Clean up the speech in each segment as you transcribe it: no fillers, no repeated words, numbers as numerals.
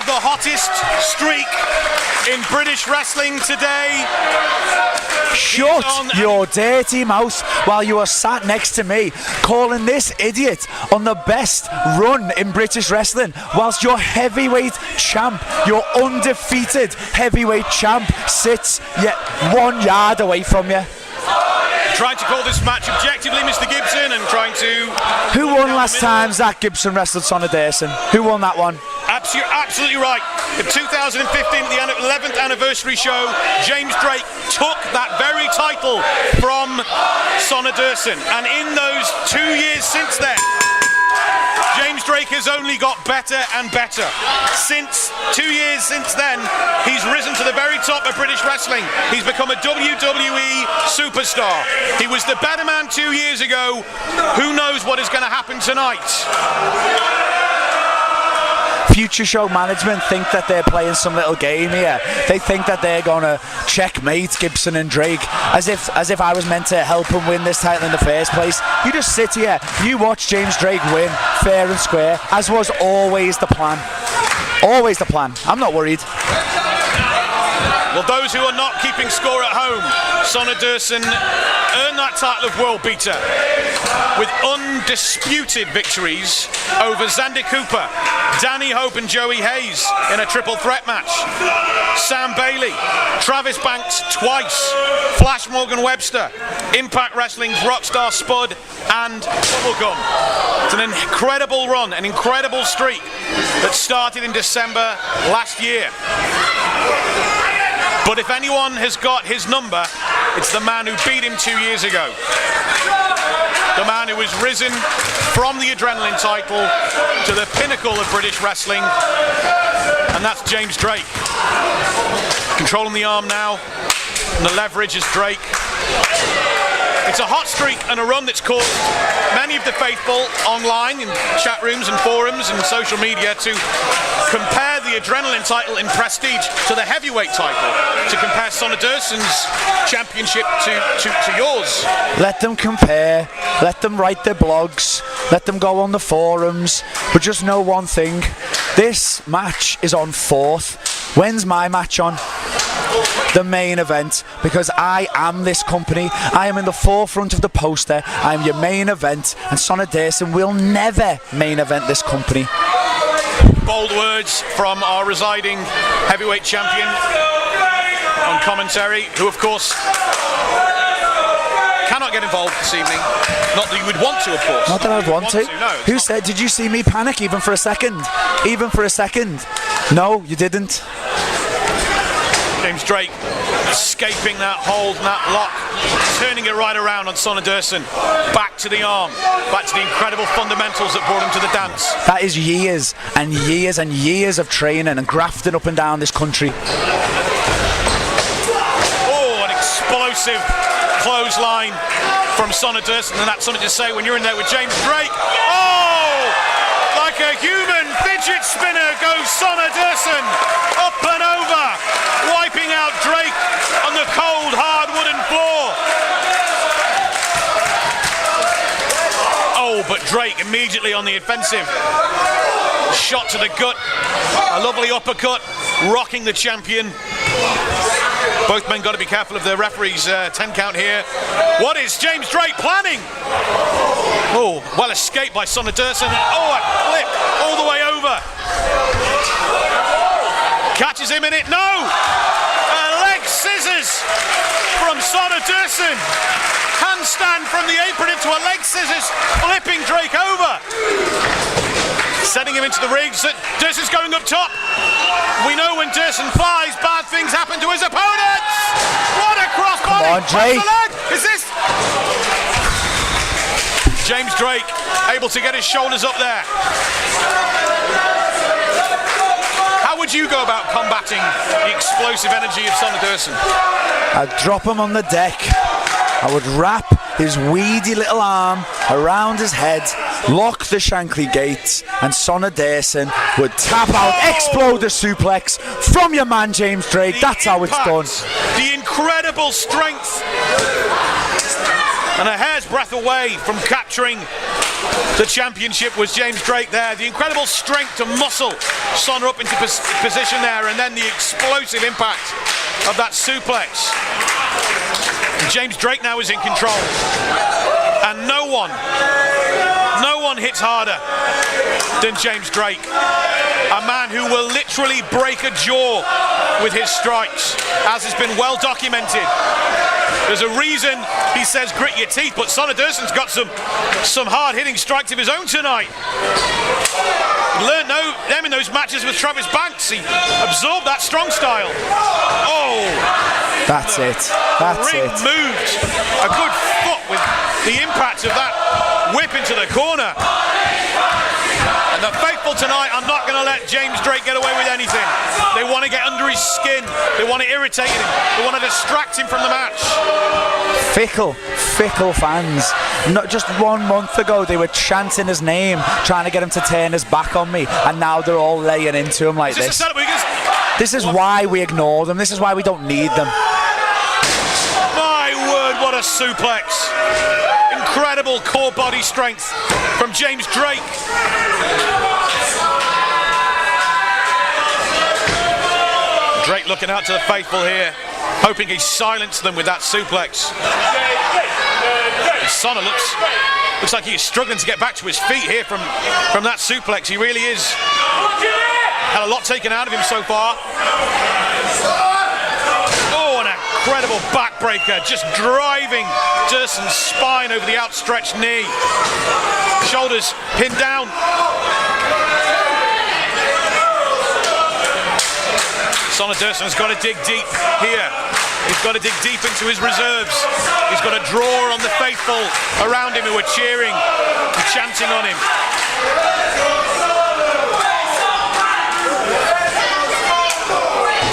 of the hottest streak in British wrestling today. Shut your dirty mouth while you are sat next to me calling this idiot on the best run in British wrestling, whilst your heavyweight champ, your undefeated heavyweight champ, sits yet 1 yard away from you. Trying to call this match objectively, Mr. Gibson, and trying to... Who won last time Zach Gibson wrestled Sonny Dursun? Who won that one? Absolutely right. In 2015, the 11th anniversary show, James Drake took that very title from Sonny Dursun, and in those 2 years since then, James Drake has only got better and better. Since 2 years since then, he's risen to the very top of British wrestling. He's become a WWE superstar. He was the better man 2 years ago. Who knows what is going to happen tonight? Futureshock management think that they're playing some little game here. They think that they're gonna checkmate Gibson and Drake, as if I was meant to help him win this title in the first place. You just sit here, you watch James Drake win fair and square, as was always the plan. Always the plan. I'm not worried. Well, those who are not keeping score at home, Sonny Dursun earned that title of world beater with undisputed victories over Xander Cooper, Danny Hope and Joey Hayes in a triple threat match, Sam Bailey, Travis Banks twice, Flash Morgan Webster, Impact Wrestling's Rockstar Spud, and Bubblegum. It's an incredible run, an incredible streak that started in December last year. But if anyone has got his number, it's the man who beat him 2 years ago. The man who has risen from the Adrenaline title to the pinnacle of British wrestling, and that's James Drake. Controlling the arm now, and the leverage is Drake. It's a hot streak and a run that's caused many of the faithful online in chat rooms and forums and social media to compare the Adrenaline title in prestige to the heavyweight title, to compare Sonny Dursun's championship to yours. Let them compare, let them write their blogs, let them go on the forums, but just know one thing, this match is on 4th. When's my match on? The main event, because I am this company. I am in the forefront of the poster. I am your main event, and Sonny Dursun will never main event this company. Bold words from our residing heavyweight champion on commentary, who of course cannot get involved this evening. Not that you would want to, of course. Not that I would want to. No, who said, did you see me panic even for a second? Even for a second? No, you didn't. James Drake escaping that hold and that lock, turning it right around on Sonny Dursun. Back to the arm, back to the incredible fundamentals that brought him to the dance. That is years and years and years of training and grafting up and down this country. Oh, an explosive clothesline from Sonny Dursun, and that's something to say when you're in there with James Drake. Oh! Like a human fidget spinner goes Sonny Dursun, up and over, wiping out Drake on the cold, hard wooden floor. Oh, but Drake immediately on the offensive. Shot to the gut, a lovely uppercut, rocking the champion. Both men got to be careful of the referee's 10 count here. What is James Drake planning? Oh, well escaped by Sonny Dursun. Oh, a flip all the way over. Catches him in it. No! Leg scissors from Sonny Dursun. Handstand from the apron into a leg scissors, flipping Drake over. Setting him into the ring. Dursun's going up top. We know when Dursun flies, bad things happen to his opponents. What a crossbody! Come on, Drake. Is this? James Drake able to get his shoulders up there. How would you go about combating the explosive energy of Sonny Dursun? I'd drop him on the deck. I would wrap his weedy little arm around his head, lock the Shankly gates, and Sonny Dursun would tap out, explode the suplex from your man James Drake. That's how it's done. The incredible strength, and a hair's breadth away from capturing the championship was James Drake there. The incredible strength to muscle Soner up into position there, and then the explosive impact of that suplex. And James Drake now is in control. And no one hits harder than James Drake. A man who will literally break a jaw with his strikes, as has been well documented. There's a reason he says grit your teeth, but Soner Dursun's got some hard-hitting strikes of his own tonight. He learned them in those matches with Travis Banks. He absorbed that strong style. Oh! That's it. That's ring it. Moved. A good foot with the impact of that whip into the corner. And the faithful tonight are not going to let James Drake get away with anything. They want to get under his skin. They want to irritate him. They want to distract him from the match. Fickle fans. Not just 1 month ago they were chanting his name, trying to get him to turn his back on me, and now they're all laying into him like this. This is why we ignore them. This is why we don't need them. My word, what a suplex. Incredible core body strength from James Drake. Drake looking out to the faithful here, hoping he silenced them with that suplex. Soner looks like he's struggling to get back to his feet here from that suplex. He really is. Had a lot taken out of him so far. Oh, an incredible backbreaker, just driving Dursun's spine over the outstretched knee. Shoulders pinned down. Soner Dursun has got to dig deep here. He's got to dig deep into his reserves. He's got to draw on the faithful around him who are cheering and chanting on him.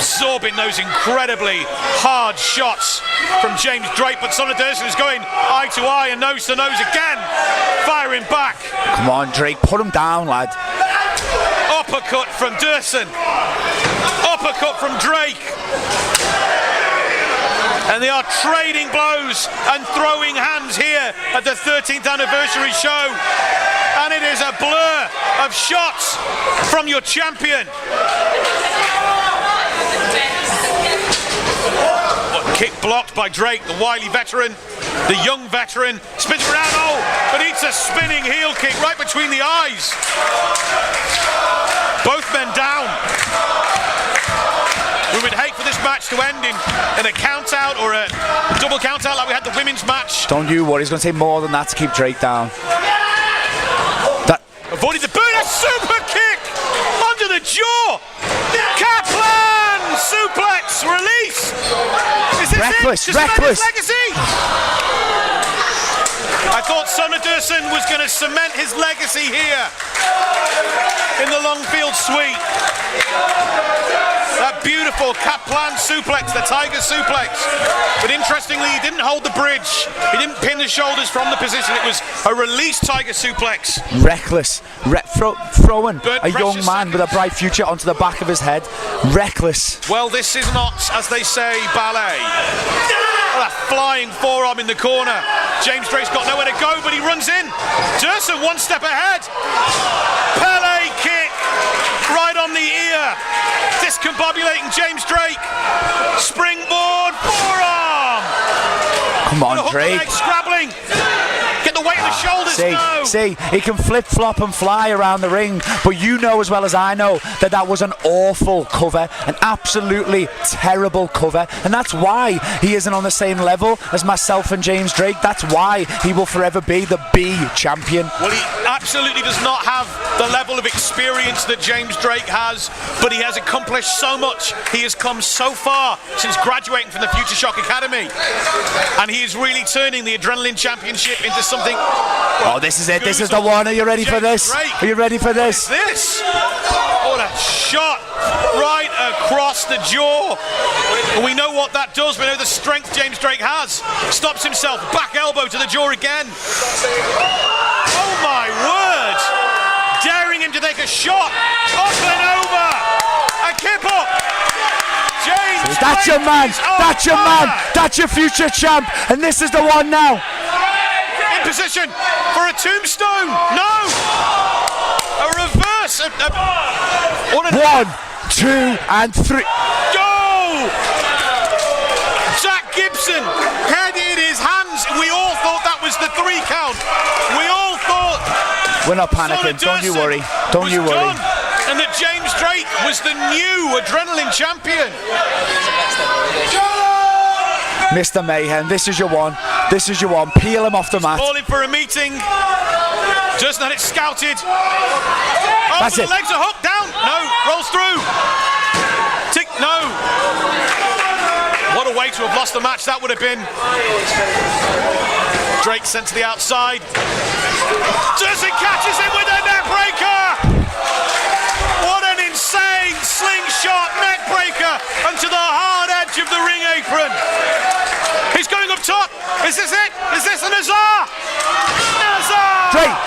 Absorbing those incredibly hard shots from James Drake, but Soner Dursun is going eye to eye and nose to nose again, firing back. Come on, Drake, put him down, lad. Uppercut from Dursun. Uppercut from Drake. And they are trading blows and throwing hands here at the 13th anniversary show. And it is a blur of shots from your champion. Kick blocked by Drake, the wily veteran, the young veteran. Spins around, but eats a spinning heel kick right between the eyes. Both men down. We would hate for this match to end in a count out or a double count out like we had the women's match. Don't you worry, he's going to take more than that to keep Drake down. Avoided the boot, a super kick under the jaw. Kaplan suplex release. Is this reckless, it? reckless. His legacy. I thought Soner Dursun was going to cement his legacy here in the Longfield Suite. That beautiful Kaplan suplex, the Tiger suplex. But interestingly, he didn't hold the bridge. He didn't pin the shoulders from the position. It was a release Tiger suplex. Reckless. Throwing a young man with a bright future onto the back of his head. Reckless. Well, this is not, as they say, ballet. Well, a flying forearm in the corner. James Drake's got nowhere to go, but he runs in. Dursun one step ahead. Pele kick right on the ear. Discombobulating James Drake. Springboard forearm. Come on, Drake. Scrabbling. Get the weight of the shoulders. See, he can flip-flop and fly around the ring, but you know as well as I know that that was an awful cover, an absolutely terrible cover, and that's why he isn't on the same level as myself and James Drake. That's why he will forever be the B champion. Well, he absolutely does not have the level of experience that James Drake has, but he has accomplished so much. He has come so far since graduating from the Futureshock Academy, and he is really turning the Adrenaline Championship into something. Oh, this is it. This is the one. Are you ready for this? Are you ready for this? This. Oh, that shot right across the jaw. We know what that does. We know the strength James Drake has. Stops himself. Back elbow to the jaw again. Oh my word! Daring him to take a shot. Up and over. A kip up. James That's your man. That's your man. That's your future champ. And this is the one now. Position, for a tombstone. No! A reverse. One, two, and three. Go! Jack Gibson had it in his hands. We all thought that was the 3 count. We all thought. We're not panicking. Don't you worry. Don't you worry. Done, and that James Drake was the new adrenaline champion. Mr. Mayhem, this is your one. This is your one. Peel him off the mat. Calling for a meeting. Just had it scouted. Oh, That's but it. the legs are hooked down. No, rolls through. Tick, no. What a way to have lost the match that would have been. Drake sent to the outside. Dursun catches him with a neck breaker. What an insane slingshot neck breaker onto the hard edge of the ring apron. He's going up top. Is this it? Is this an Azar? Azar! Drake.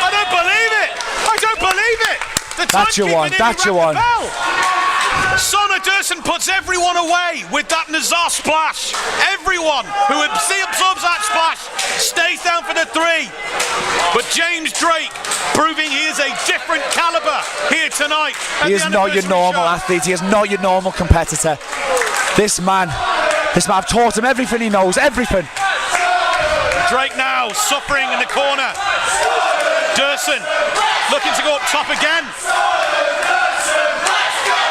I don't believe it. I don't believe it. That's your one. That's your one. Sona Dursun puts everyone away with that Nazar splash. Everyone who absorbs that splash stays down for the 3. But James Drake proving he is a different caliber here tonight. He is not your normal athlete. He is not your normal competitor. This man, I've taught him everything he knows, everything. Drake now suffering in the corner. Dursun looking to go up top again.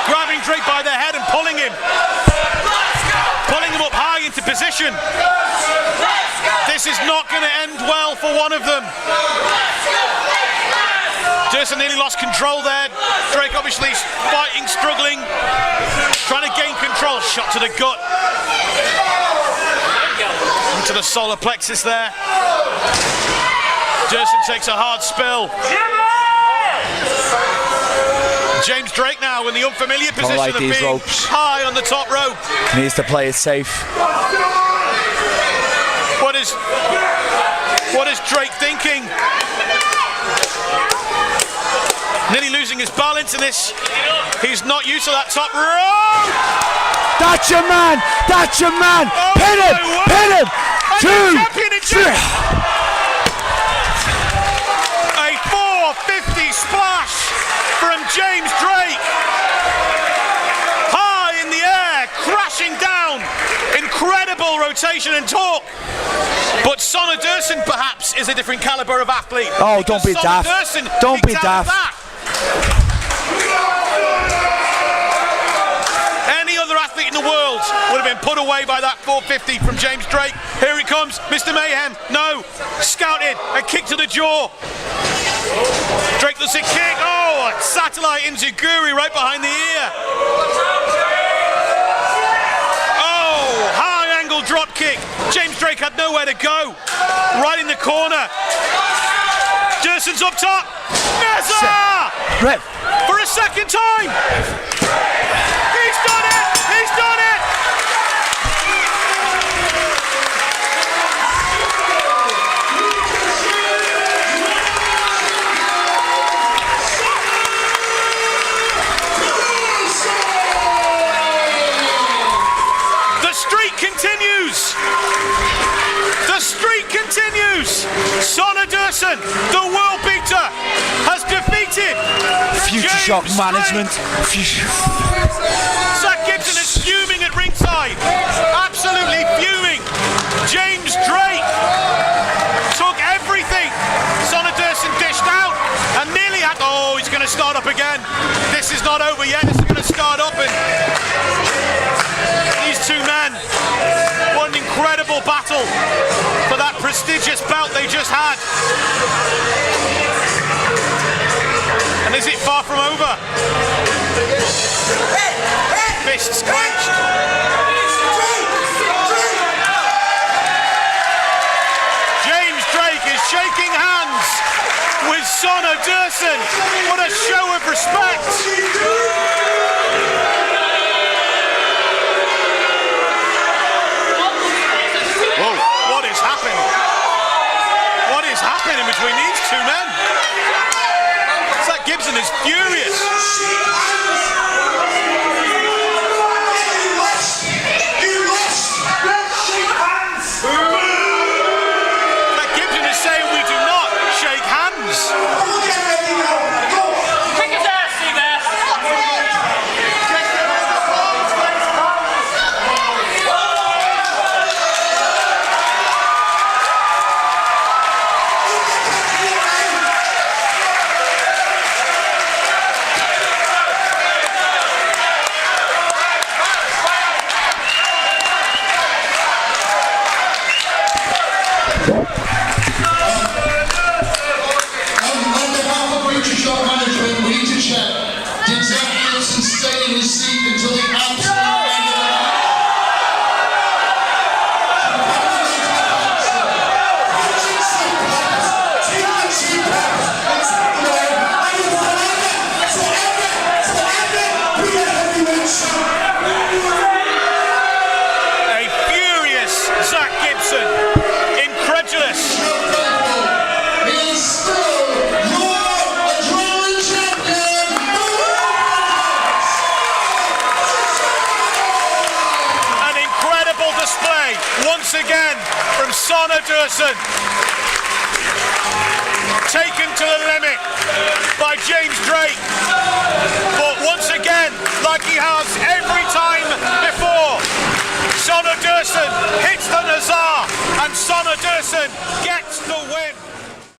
Grabbing Drake by the head and pulling him. Pulling him up high into position. This is not going to end well for one of them. Dursun nearly lost control there. Drake obviously fighting, struggling, trying to gain control. Shot to the gut. Into the solar plexus there. Dursun takes a hard spill. James Drake now in the unfamiliar position like of these being ropes. high on the top rope. Needs to play it safe. What is Drake thinking? Nearly losing his balance in this. He's not used to that top rope. That's your man. That's your man. Oh, Pin him. Pin him. A 2, 3. A 450 splash from James Drake. High in the air, crashing down. Incredible rotation and torque. But Sona Dursun perhaps is a different caliber of athlete. Oh, don't be daft. Don't be daft. Any other athlete in the world would have been put away by that 450 from James Drake. Here he comes, Mr. Mayhem. No, scouted, a kick to the jaw. Drake does a kick. Oh, a satellite enziguri right behind the ear. Oh, high angle drop kick. James Drake had nowhere to go. Right in the corner. Dursun's up top. Nazar! For a second time. He's done it. He's done it. The streak continues. The streak continues. Sona Dursun, the world beater, has defeated Futureshock James management. Zach Gibson is fuming at ringside. Absolutely fuming. James Drake took everything Sona Dursun dished out and nearly had. Oh, he's going to start up again. This is not over yet. This is going to start up, and these two men, what an incredible battle for that prestigious belt they just had. And is it far from over? Fists clenched. James Drake is shaking hands with Sona Dursun. What a show of respect. Whoa, what is happening? What is happening between these two men? Zach Gibson is furious. seat until the absolute end of the match. A furious Zach Gibson, incredulous. Is still your adrenaline champion. An incredible display once again from Sana Dursun. Taken to the limit by James Drake. But once again, like he has every time before, Sana Dursun hits the Nazar and Sana Dursun gets the win.